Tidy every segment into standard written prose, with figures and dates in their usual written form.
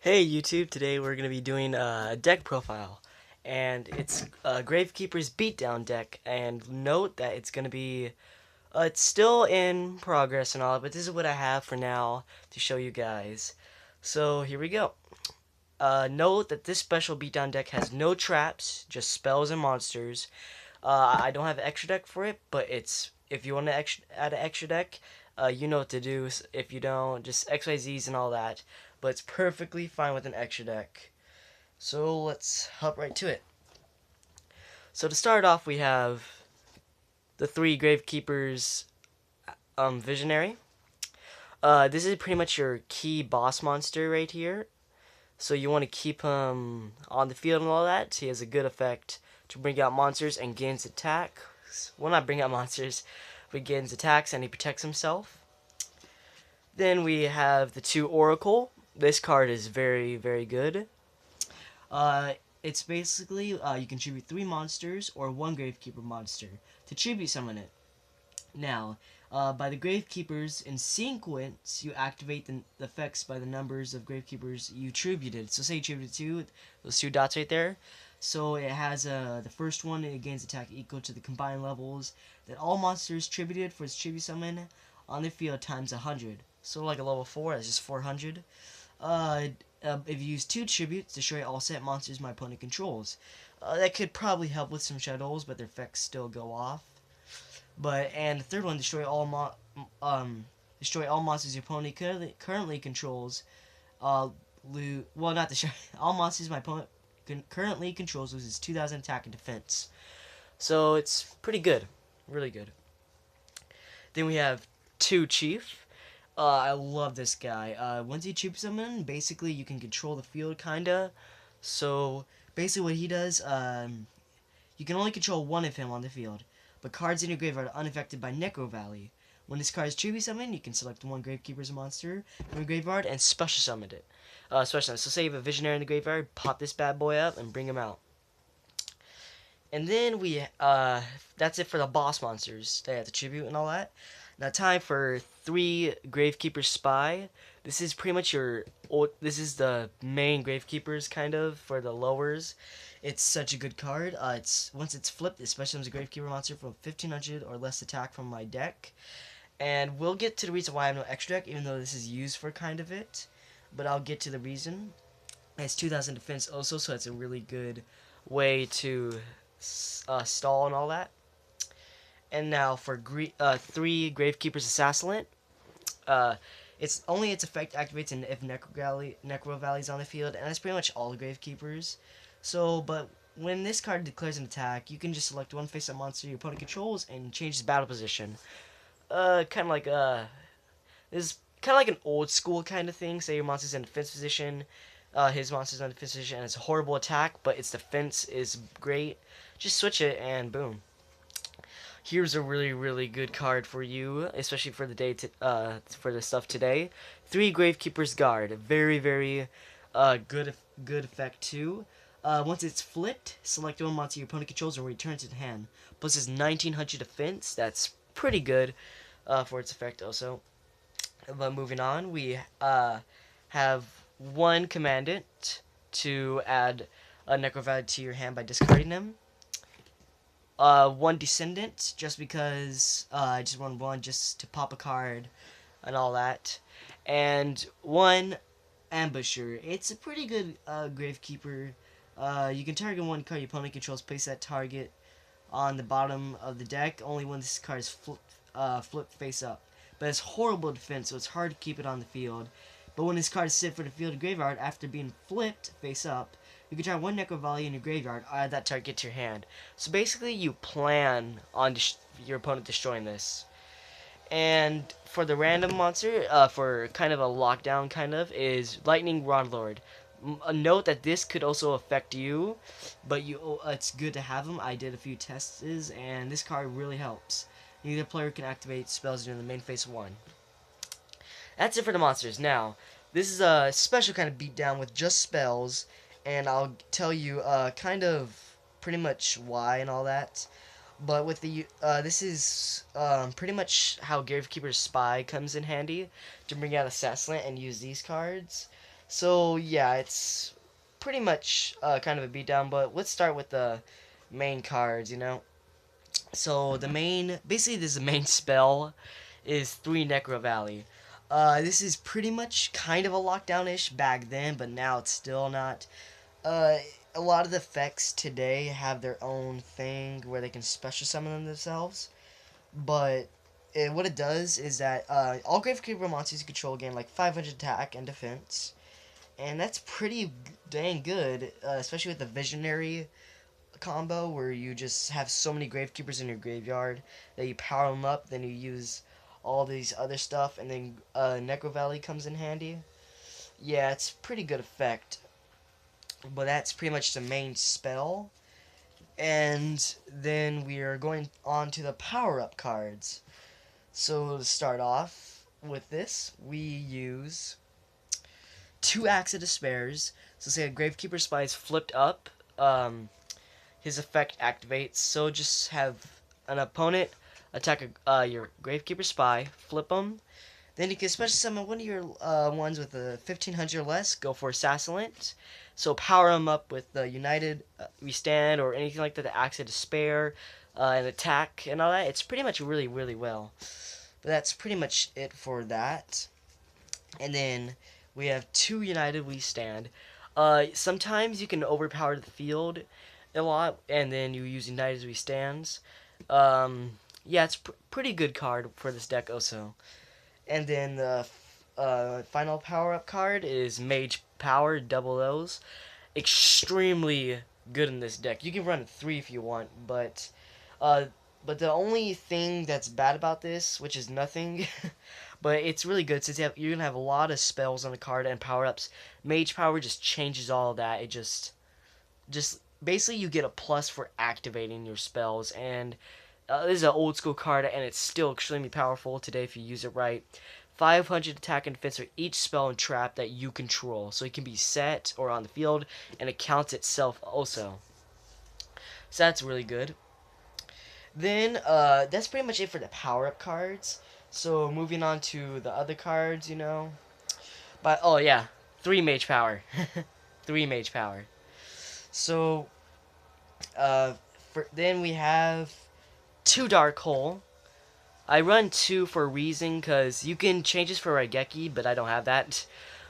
Hey YouTube, today we're going to be doing a deck profile, and it's Gravekeeper's beatdown deck, and note that it's going to be, it's still in progress and all, but this is what I have for now to show you guys. So here we go. Note that this special beatdown deck has no traps, just spells and monsters. I don't have an extra deck for it, but if you want to add an extra deck, you know what to do. If you don't, just XYZs and all that. But it's perfectly fine with an extra deck. So let's hop right to it. So to start off, we have the three Gravekeepers Visionary. This is pretty much your key boss monster right here. So you want to keep him on the field and all that. He has a good effect to bring out monsters and gains attack. Well, not bring out monsters, but gains attacks and he protects himself. Then we have the two Oracle. This card is very, very good. Uh, it's basically you can tribute three monsters or one Gravekeeper monster to tribute summon it. Now, by the Gravekeepers in sequence, you activate the effects by the numbers of Gravekeepers you tributed. So say you tributed two, those two dots right there. So it has the first one, it gains attack equal to the combined levels that all monsters tributed for its tribute summon on the field times 100. So like a level 4, that's just 400. Uh, if you use two tributes, destroy all set monsters my opponent controls. That could probably help with some shadows, but their effects still go off. And the third one, destroy all monsters your opponent currently controls. Well, not destroy all monsters my opponent currently controls loses 2,000 attack and defense. So it's pretty good, really good. Then we have two Chief. I love this guy. Once you Chief summon, basically you can control the field kinda. So basically what he does, you can only control one of him on the field, but cards in your graveyard are unaffected by Necro Valley. When this card is tribute summoned, you can select one Gravekeeper's monster from your graveyard and special summon it. So say you have a Visionary in the graveyard, pop this bad boy up and bring him out. And then that's it for the boss monsters. They have the tribute and all that. Now time for three Gravekeeper Spy. This is pretty much this is the main Gravekeepers kind of for the lowers. It's such a good card. Once it's flipped, it specials a Gravekeeper monster from 1500 or less attack from my deck. And we'll get to the reason why I have no extra deck, even though this is used for kind of it. But I'll get to the reason. It's 2,000 defense also, so it's a really good way to stall and all that. And now for three Gravekeeper's Assassinate. Uh, its effect activates if Necro Valley's on the field, and that's pretty much all the Gravekeepers. But when this card declares an attack, you can just select one face-up monster your opponent controls and change its battle position. Kind of like this is kind of like an old school kind of thing. Say your monster's in defense position, his monster's in defense position, and it's a horrible attack, but its defense is great. Just switch it and boom. Here's a really, really good card for you, especially for the for the stuff today. Three Gravekeeper's Guard, very, very good effect too. Once it's flipped, select one monster your opponent controls and return it to the hand. Plus its 1900 defense. That's pretty good for its effect also. But moving on, we have one Commandant to add a Necrovalid to your hand by discarding them. One Descendant, just because I just want one just to pop a card and all that. And one Ambusher. It's a pretty good Gravekeeper. You can target one card your opponent controls, place that target on the bottom of the deck, only when this card is flipped face up. But it's horrible defense, so it's hard to keep it on the field. But when this card is sit for the field of graveyard after being flipped face up, you can try one Necro Valley in your graveyard, add that target to your hand. So basically, you plan on your opponent destroying this. And for the random monster, for kind of a lockdown kind of, is Lightning Rodlord. Note that this could also affect you, but it's good to have them. I did a few tests, and this card really helps. Neither player can activate spells during the main phase 1. That's it for the monsters. Now, this is a special kind of beatdown with just spells, and I'll tell you kind of pretty much why and all that. But with this is pretty much how Gravekeeper's Spy comes in handy to bring out Assassinate and use these cards. So yeah, it's pretty much kind of a beatdown. But let's start with the main cards. So the main, basically, this is the main spell is 3 Necro Valley. This is pretty much kind of a lockdown-ish back then, but now it's still not. Uh, a lot of the effects today have their own thing where they can special summon them themselves. But what it does is that all gravekeeper monsters you control gain like 500 attack and defense. And that's pretty dang good, especially with the visionary combo where you just have so many gravekeepers in your graveyard that you power them up, then you use all these other stuff, and then Necro Valley comes in handy. Yeah, it's pretty good effect. But that's pretty much the main spell. And then we are going on to the power-up cards. So to start off with this, we use 2 Acts of Despairs. So say a Gravekeeper Spy is flipped up, his effect activates. So just have an opponent attack your Gravekeeper Spy, flip them. Then you can special summon one of your ones with a 1500 or less, go for Assassinate. So power them up with the United We Stand or anything like that, the Acts of Despair, and attack and all that. It's pretty much really, really well. But that's pretty much it for that. And then we have 2 United We Stand. Sometimes you can overpower the field a lot, and then you use United We Stands. Yeah, it's pretty good card for this deck also. And then the final power-up card is Mage Power, double those. Extremely good in this deck. You can run 3 if you want, but the only thing that's bad about this, which is nothing, but it's really good since you're going to have a lot of spells on the card and power-ups. Mage Power just changes all of that. It just basically you get a plus for activating your spells, and this is an old school card, and it's still extremely powerful today if you use it right. 500 attack and defense for each spell and trap that you control. So it can be set or on the field, and it counts itself also. So that's really good. Then, that's pretty much it for the power-up cards. So moving on to the other cards, But, oh yeah, 3 Mage Power. 3 Mage Power. So, then we have 2 Dark Hole. I run 2 for a reason, because you can change this for Raigeki, but I don't have that.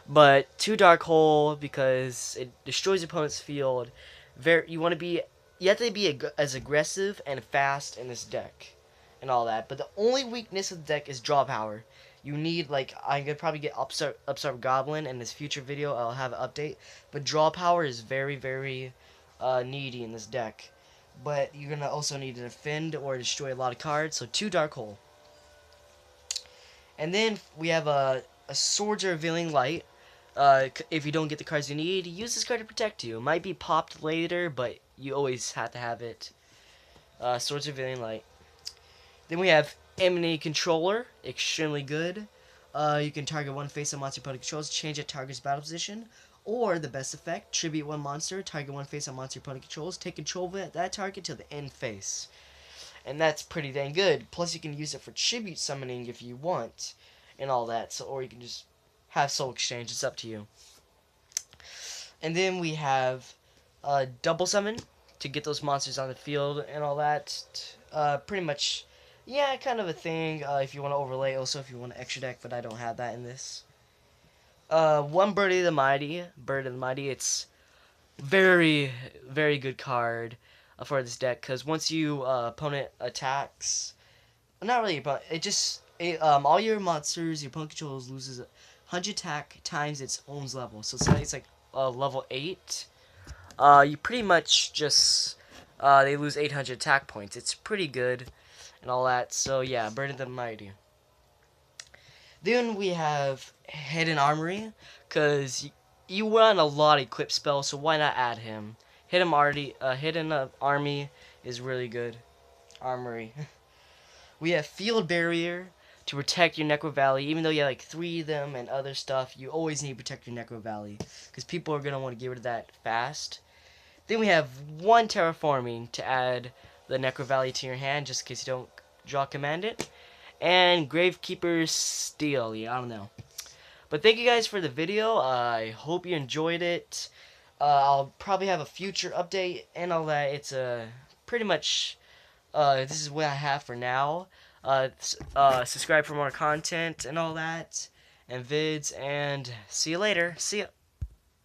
But 2 Dark Hole, because it destroys your opponent's field. You have to be as aggressive and fast in this deck, and all that. But the only weakness of the deck is draw power. You need, I'm going to probably get Upstart Goblin in this future video. I'll have an update. But draw power is very, very needy in this deck. But you're going to also need to defend or destroy a lot of cards. So 2 Dark Hole. And then we have a Swords of Revealing Light. If you don't get the cards you need, use this card to protect you. It might be popped later, but you always have to have it. Swords of Revealing Light. Then we have Enemy Controller. Extremely good. You can target one face-up monster your opponent controls, change a target's battle position. Or, the best effect, tribute one monster, target one face-up monster your opponent controls, take control of that target till the end phase. And that's pretty dang good. Plus, you can use it for tribute summoning if you want, and all that. So, or you can just have Soul Exchange. It's up to you. And then we have Double Summon to get those monsters on the field and all that. Pretty much, yeah, kind of a thing. If you want to overlay, also if you want an extra deck, but I don't have that in this. 1 Bird of the Mighty. Bird of the Mighty. It's very, very good card for this deck, because once you opponent attacks, not really, but all your monsters your opponent controls loses 100 attack times its own level. So say it's like level 8. You pretty much just they lose 800 attack points. It's pretty good and all that. So yeah, Bird of the Mighty. Then we have Hidden Armory, because you run a lot of equip spells, so why not add him? Hidden Army is really good. Armory. We have Field Barrier to protect your Necro Valley. Even though you have like 3 of them and other stuff, you always need to protect your Necro Valley, because people are going to want to get rid of that fast. Then we have 1 Terraforming to add the Necro Valley to your hand, just in case you don't draw command it. And Gravekeeper Steel, yeah, I don't know. But thank you guys for the video. I hope you enjoyed it. I'll probably have a future update and all that. It's pretty much this is what I have for now. Subscribe for more content and all that, and vids. And see you later. See ya.